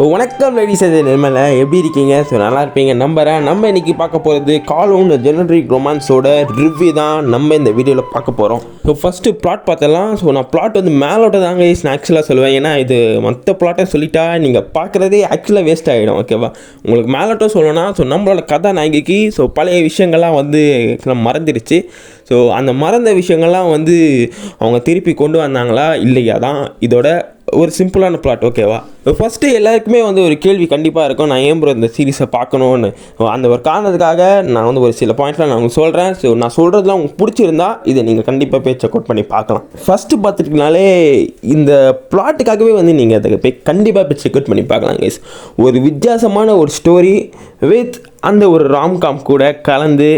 வணக்கம் ladies and gentleman, எப்படி இருக்கீங்க? ஸோ நல்லா இருப்பீங்க நம்புகிறேன். நம்ம இன்றைக்கி பார்க்க போகிறது கால் ஒன் ஜெனரிக் ரொமான்ஸோட ரிவ்யூ தான் நம்ம இந்த வீடியோவில் பார்க்க போகிறோம். ஸோ ஃபஸ்ட்டு ப்ளாட் பார்த்தலாம். ஸோ நான் ப்ளாட் வந்து மேலோட்ட தாங்க நான் ஆக்சுவலாக சொல்லுவேன். ஏன்னா இது மற்ற ப்ளாட்டை சொல்லிட்டா நீங்கள் பார்க்குறதே ஆக்சுவலாக வேஸ்ட் ஆகிடும். ஓகேவா? உங்களுக்கு மேலோட்டம் சொல்லணும்னா ஸோ நம்மளோட கதாநாயகிக்கு ஸோ பழைய விஷயங்கள்லாம் வந்து மறந்துடுச்சு. ஸோ அந்த மறந்த விஷயங்கள்லாம் வந்து அவங்க திருப்பி கொண்டு வந்தாங்களா இல்லையா தான் இதோட ஒரு சிம்பிளான பிளாட். ஓகேவா? ஃபஸ்ட்டு எல்லாருக்குமே வந்து ஒரு கேள்வி கண்டிப்பாக இருக்கும், நான் ஏன் ப்ரோ இந்த சீரீஸை பார்க்கணுன்னு. அந்த ஒரு காரணத்துக்காக நான் வந்து ஒரு சில பாயிண்ட்லாம் நான் உங்களுக்கு சொல்கிறேன். ஸோ நான் சொல்கிறதுலாம் உங்களுக்கு பிடிச்சிருந்தா இதை நீங்கள் கண்டிப்பாக போய் செக் அவுட் பண்ணி பார்க்கலாம். ஃபஸ்ட்டு பார்த்துட்டிங்கனாலே இந்த பிளாட்டுக்காகவே வந்து நீங்கள் அதை போய் கண்டிப்பாக போய் செக் அவுட் பண்ணி பார்க்கலாம் கைஸ். ஒரு வித்தியாசமான ஒரு ஸ்டோரி வித் அந்த ஒரு ராம்காம் கூட கலந்து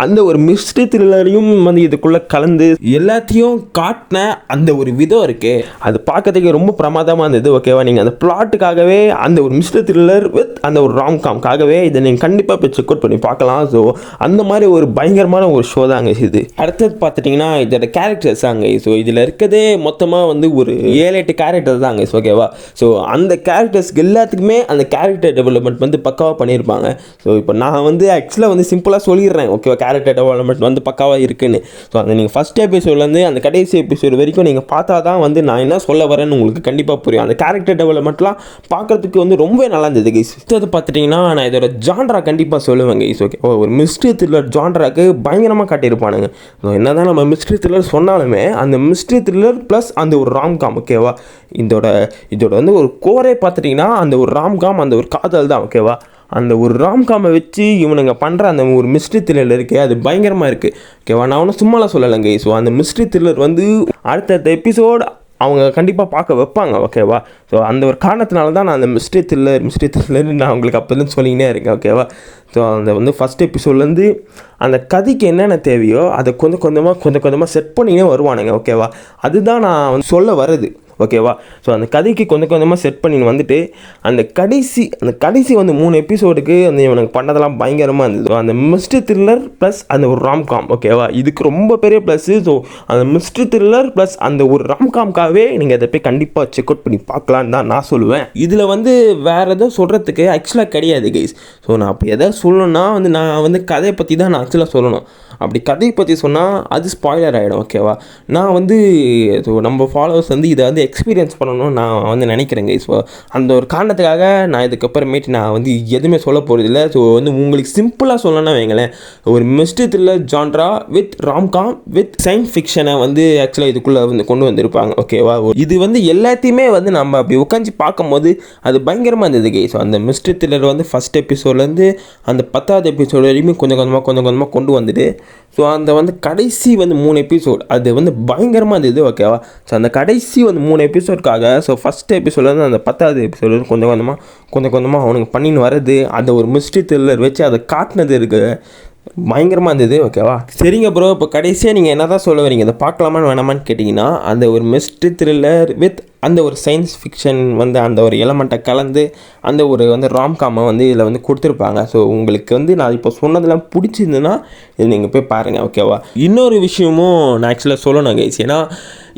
அந்த ஒரு மிஸ்ட்ரி த்ரில்லரையும் வந்து இதுக்குள்ளே கலந்து எல்லாத்தையும் காட்டின அந்த ஒரு விதம் இருக்குது, அது பார்க்கறதுக்கு ரொம்ப பிரமாதமாக இருந்தது. ஓகேவா? நீங்கள் அந்த பிளாட்டுக்காகவே அந்த ஒரு மிஸ்ட்ரி த்ரில்லர் வித் அந்த ஒரு ராம்காம்காகவே இதை நீங்கள் கண்டிப்பாக போய் செக் அவுட் பண்ணி பார்க்கலாம். ஸோ அந்த மாதிரி ஒரு பயங்கரமான ஒரு ஷோ தாங்க இது. அடுத்தது பார்த்துட்டிங்கன்னா இதோட கேரக்டர்ஸ் தாங்க. ஸோ இதில் இருக்கிறதே மொத்தமாக வந்து ஒரு 7-8 கேரக்டர் தாங்க. ஓகேவா? ஸோ அந்த கேரக்டர்ஸ்க்கு எல்லாத்துக்குமே அந்த கேரக்டர் டெவலப்மெண்ட் வந்து பக்காவாக பண்ணியிருப்பாங்க. ஸோ இப்போ நான் வந்து ஆக்சுவலாக வந்து சிம்பிளாக சொல்லிடுறேன். ஓகேவா? கேரக்டர் டெவலப்மெண்ட் வந்து பக்காவாக இருக்குன்னு. ஸோ அந்த நீங்கள் ஃபஸ்ட் எபிசோட்லேருந்து அந்த கடைசி எபிசோடு வரைக்கும் நீங்கள் பார்த்தா தான் வந்து நான் என்ன சொல்ல வரேன்னு உங்களுக்கு கண்டிப்பாக புரியும். அந்த கேரக்டர் டெவலப்மெண்ட்லாம் பார்க்குறதுக்கு வந்து ரொம்ப நல்லா இருந்தது கைஸ். அது பார்த்துட்டிங்கன்னா நான் இதோட ஜான்ரா கண்டிப்பாக சொல்லுவேன் கைஸ். ஓகே, ஒரு மிஸ்ட்ரி த்ரில்லர் ஜான்ராக்கு பயங்கரமாக காட்டியிருப்பானுங்க. ஸோ என்ன தான் நம்ம மிஸ்ட்ரி த்ரில்லர் சொன்னாலுமே அந்த மிஸ்ட்ரி த்ரில்லர் ப்ளஸ் அந்த ஒரு ராம்காம். ஓகேவா? இதோட வந்து ஒரு கோரே பார்த்துட்டிங்கன்னா அந்த ஒரு ராம்காம், அந்த ஒரு காதல் தான். ஓகேவா? அந்த ஒரு ராம்காமை வச்சு இவனுங்க பண்ணுற அந்த ஒரு மிஸ்ட்ரி த்ரில்லர் இருக்கே, அது பயங்கரமாக இருக்குது. ஓகேவா? நான் ஒன்றும் சும்மாலாம் சொல்லலைங்க. ஸோ அந்த மிஸ்ட்ரி த்ரில்லர் வந்து அடுத்தடுத்த எபிசோடு அவங்க கண்டிப்பாக பார்க்க வைப்பாங்க. ஓகேவா? ஸோ அந்த ஒரு காரணத்தினால தான் நான் அந்த மிஸ்ட்ரி த்ரில்லர் நான் உங்களுக்கு அப்போதுன்னு சொல்லிக்கினே இருக்கேன். ஓகேவா? ஸோ அந்த வந்து ஃபஸ்ட் எபிசோட்லேருந்து அந்த கதைக்கு என்னென்ன தேவையோ அதை கொஞ்சம் கொஞ்சமாக செட் பண்ணினே வருவானுங்க. ஓகேவா? அதுதான் நான் வந்து சொல்ல வருது. ஓகேவா? ஸோ அந்த கதைக்கு கொஞ்சமாக செட் பண்ணி வந்துட்டு அந்த கடைசி வந்து 3 எபிசோடுக்கு அந்த இவனுக்கு பண்ணதெல்லாம் பயங்கரமாக இருந்தது. அந்த மிஸ்ட்ரி த்ரில்லர் ப்ளஸ் அந்த ஒரு ராம்காம். ஓகேவா? இதுக்கு ரொம்ப பெரிய ப்ளஸ்ஸு. ஸோ அந்த மிஸ்ட்ரி த்ரில்லர் ப்ளஸ் அந்த ஒரு ராம்காம்காகவே நீங்கள் அதை போய் கண்டிப்பாக செக் அவுட் பண்ணி பார்க்கலான்னு தான் நான் சொல்லுவேன். இதில் வந்து வேறு எதுவும் சொல்கிறதுக்கு ஆக்சுவலாக கிடையாது கைஸ். ஸோ நான் அப்போ எதாவது சொல்லணும்னா வந்து நான் வந்து கதையை பற்றி தான் நான் ஆக்சுவலாக சொல்லணும். அப்படி கதையை பற்றி சொன்னால் அது ஸ்பாய்லர் ஆகிடும். ஓகேவா? நான் வந்து ஸோ நம்ம ஃபாலோவர்ஸ் வந்து இதை வந்து எக்ஸ்பீரியன்ஸ் பண்ணணும்னு நான் வந்து நினைக்கிறேங்க. ஸோ அந்த ஒரு காரணத்துக்காக நான் இதுக்கப்புறமேட்டு நான் வந்து எதுவுமே சொல்ல போகிறதில்ல. ஸோ வந்து உங்களுக்கு சிம்பிளாக சொல்லணும்னா வைங்களேன், ஒரு mystery thriller genre with romcom with science ஃபிக்ஷனை வந்து ஆக்சுவலாக இதுக்குள்ளே வந்து கொண்டு வந்திருப்பாங்க. ஓகேவா? இது வந்து எல்லாத்தையுமே வந்து நம்ம அப்படி உட்காந்து பார்க்கும்போது அது பயங்கரமாக இருந்தது கே. ஸோ அந்த மிஸ்ட்ரி த்ரில்லர் வந்து ஃபஸ்ட் எபிசோட்லேருந்து அந்த 10வது எபிசோடு வரைக்கும் கொஞ்சம் கொஞ்சமாக கொண்டு வந்துட்டு ஸோ அந்த வந்து கடைசி வந்து 3 எபிசோட் அது வந்து பயங்கரமாக இருந்தது. ஓகேவா? ஸோ அந்த கடைசி வந்து 3 எபிசோடுக்காக ஸோ ஃபஸ்ட் எபிசோட்லேருந்து அந்த 10வது எபிசோடு கொஞ்சம் கொஞ்சமாக அவனுக்கு பண்ணின்னு வர்றது, அந்த ஒரு மிஸ்ட்ரி த்ரில்லர் வச்சு அதை காட்டினது இருக்குது, பயங்கரமாக இருந்தது. ஓகேவா? சரிங்க ப்ரோ, இப்போ கடைசியாக நீங்கள் என்ன தான் சொல்ல வரீங்க, இதை பார்க்கலாமான்னு வேணாமான்னு கேட்டிங்கன்னா அந்த ஒரு மிஸ்ட்ரி த்ரில்லர் வித் அந்த ஒரு சயின்ஸ் ஃபிக்ஷன் வந்து அந்த ஒரு எலமெண்ட்டை கலந்து அந்த ஒரு வந்து ராம்காமை வந்து இதில் வந்து கொடுத்துருப்பாங்க. ஸோ உங்களுக்கு வந்து நான் இப்போ சொன்னதெல்லாம் பிடிச்சிருந்துன்னா இது நீங்கள் போய் பாருங்கள். ஓகேவா? இன்னொரு விஷயமும் நான் ஆக்சுவலாக சொல்லணும் கைஸ். ஏன்னா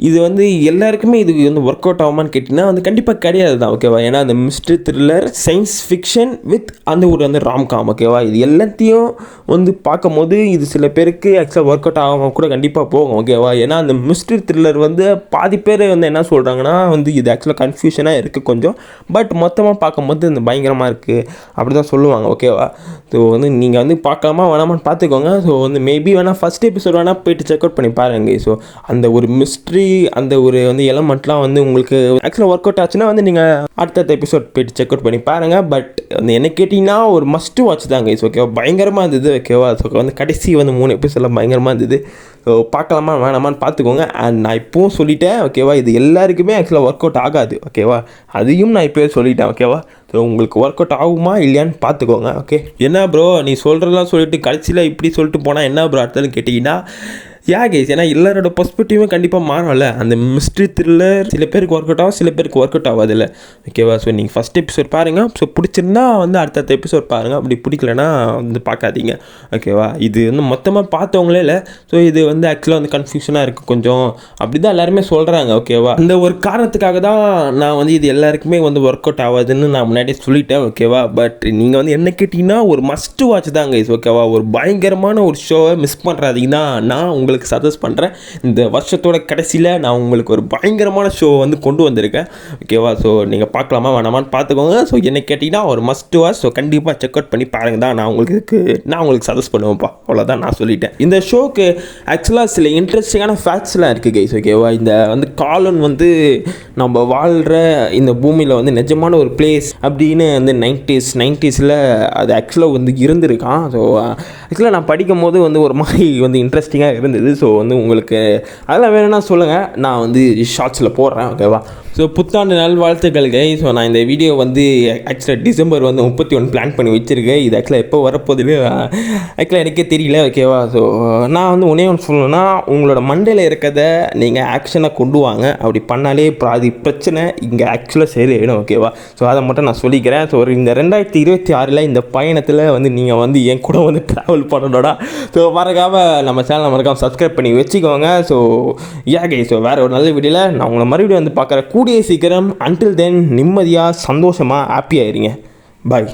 இது வந்து எல்லாருக்குமே இது வந்து ஒர்க் அவுட் ஆகுமான்னு கேட்டிங்கன்னா வந்து கண்டிப்பாக கிடையாது தான். ஓகேவா? ஏன்னா அந்த mystery thriller science fiction with அந்த ஒரு வந்து ராம்காம். ஓகேவா? இது எல்லாத்தையும் வந்து பார்க்கும்போது இது சில பேருக்கு ஆக்சுவலாக ஒர்க் அவுட் ஆகாமல் கூட கண்டிப்பாக போகும். ஓகேவா? ஏன்னா அந்த மிஸ்ட்ரி த்ரில்லர் வந்து பாதி பேர் வந்து என்ன சொல்கிறாங்கன்னா வந்து இது ஆக்சுவலாக கன்ஃபியூஷனாக இருக்குது கொஞ்சம், பட் மொத்தமாக பார்க்கும்போது இந்த பயங்கரமாக இருக்குது அப்படி தான் சொல்லுவாங்க. ஓகேவா? ஸோ வந்து நீங்கள் வந்து பார்க்கலாமா வேணாமான்னு பார்த்துக்கோங்க. ஸோ வந்து மேபி வேணால் ஃபஸ்ட் எபிசோட் வேணால் போய்ட்டு செக் அவுட் பண்ணி பாருங்க. ஸோ அந்த ஒரு மிஸ்ட்ரி அந்த ஒரு வந்து எலமெண்ட்லாம் வந்து உங்களுக்கு ஆக்சுவலாக ஒர்க் அவுட் ஆச்சுன்னா வந்து நீங்கள் அடுத்தடுத்த எபிசோட் போய்ட்டு செக் அவுட் பண்ணி பாருங்கள். பட் வந்து என்ன கேட்டிங்கன்னா ஒரு மஸ்ட்டு வாட்ச் தாங்க. ஓகேவா? பயங்கரமாக இருந்தது. ஓகேவா? ஸோ வந்து கடைசி வந்து 3 எபிசோட்லாம் பயங்கரமாக இருந்தது. ஸோ பார்க்கலாமா வேணாமான்னு பார்த்துக்கோங்க. அண்ட் நான் இப்போவும் சொல்லிட்டேன். ஓகேவா? இது எல்லாருக்குமே ஆக்சுவலாக ஒர்க் அவுட் ஆகாது. ஓகேவா? அதையும் நான் இப்போயே சொல்லிட்டேன். ஓகேவா? ஸோ உங்களுக்கு ஒர்க் அவுட் ஆகுமா இல்லையான்னு பார்த்துக்கோங்க. ஓகே, என்ன ப்ரோ நீ சொல்கிறதெல்லாம் சொல்லிட்டு கடைசியில் இப்படி சொல்லிட்டு போனால் என்ன ப்ரோ அடுத்தது கேட்டிங்கன்னா கைஸ், ஏன்னா எல்லாரோட பெர்ஸ்பெக்டிவும் கண்டிப்பாக மாறும்ல. அந்த மிஸ்ட்ரி த்ரில்லர் சில பேருக்கு ஒர்க் அவுட் ஆகும், சில பேருக்கு ஒர்க் அவுட் ஆகாது இல்லை. ஓகேவா? ஸோ நீங்கள் ஃபஸ்ட் எபிசோட் பாருங்கள். ஸோ பிடிச்சிருந்தா வந்து அடுத்தடுத்த எபிசோட் பாருங்கள். அப்படி பிடிக்கலனா வந்து பார்க்காதீங்க. ஓகேவா? இது வந்து மொத்தமாக பார்த்தவங்களே இல்லை. ஸோ இது வந்து ஆக்சுவலாக வந்து கன்ஃபியூஷனாக இருக்குது கொஞ்சம். அப்படி தான் எல்லாருமே சொல்கிறாங்க. ஓகேவா? இந்த ஒரு காரணத்துக்காக தான் நான் வந்து இது எல்லாருக்குமே வந்து ஒர்க் அவுட் ஆகாதுன்னு நான் முன்னாடியே சொல்லிட்டேன். ஓகேவா? பட் நீங்கள் வந்து என்ன கேட்டிங்கன்னா ஒரு மஸ்ட் வாட்ச் தான் கைஸ். ஓகேவா? ஒரு பயங்கரமான ஒரு ஷோவை மிஸ் பண்ணுறாதீங்க தான் நான் உங்களுக்கு சஜஸ்ட் பண்ணுறேன். இந்த வருஷத்தோட கடைசியில் நான் உங்களுக்கு ஒரு பயங்கரமான ஷோ வந்து கொண்டு வந்திருக்கேன். ஓகேவா? ஸோ நீங்கள் பார்க்கலாமா வேணாமான்னு பார்த்துக்கோங்க. ஸோ என்ன கேட்டிங்கன்னா ஒரு மஸ்ட் வாட்ச். ஸோ கண்டிப்பாக செக் அவுட் பண்ணி பாருங்க தான் நான் உங்களுக்கு சஜஸ்ட் பண்ணுவேன்ப்பா. அவ்வளோதான் நான் சொல்லிட்டேன். இந்த ஷோக்கு ஆக்சுவலாக சில இன்ட்ரெஸ்டிங்கான ஃபேக்ட்ஸ்லாம் இருக்குது கைஸ். ஓகேவா? இந்த வந்து காலன் வந்து நம்ம வாழ்கிற இந்த பூமியில் வந்து நிஜமான ஒரு பிளேஸ் அப்படின்னு வந்து 90s அது ஆக்சுவலாக வந்து இருந்திருக்கான். ஸோ ஆக்சுவலாக நான் படிக்கும் போது வந்து ஒரு மாதிரி வந்து இன்ட்ரெஸ்டிங்காக இருந்தது. ஸோ வந்து உங்களுக்கு அதெல்லாம் வேணும்னா சொல்லுங்கள், நான் வந்து ஷார்ட்ஸில் போடுறேன். ஓகேவா? ஸோ புத்தாண்டு நல்வாழ்த்துக்கள் கைஸ். ஸோ நான் இந்த வீடியோ வந்து ஆக்சுவலாக டிசம்பர் வந்து 31 பிளான் பண்ணி வச்சுருக்கேன். இது ஆக்சுவலாக எப்போ வரப்போகுதுன்னு ஆக்சுவலாக எனக்கே தெரியல. ஓகேவா? ஸோ நான் வந்து ஒன்றே ஒன்று சொல்லணும்னா, உங்களோட மண்டையில் இருக்கிறத நீங்கள் ஆக்ஷனாக கொண்டு வாங்க. அப்படி பண்ணாலே பாதி பிரச்சனை இங்கே ஆக்சுவலாக சரியாயிடும். ஓகேவா? ஸோ அதை மட்டும் நான் சொல்லிக்கிறேன். ஸோ இந்த 2026 இந்த பயணத்தில் வந்து நீங்கள் வந்து என் கூட வந்து ட்ராவல் பண்ணணும்டா. ஸோ மறக்காமல் நம்ம சேனலை மறக்காமல் சப்ஸ்கிரைப் பண்ணி வச்சுக்கோங்க. ஸோ கைஸ், ஸோ வேறு ஒரு நல்ல வீடியோவில் நான் உங்களை மறுபடியும் வந்து பார்க்குறேன் கூடிய சீக்கிரம். அன்டில் தென் நிம்மதியாக சந்தோஷமாக ஹாப்பியாக இருங்க. பாய்.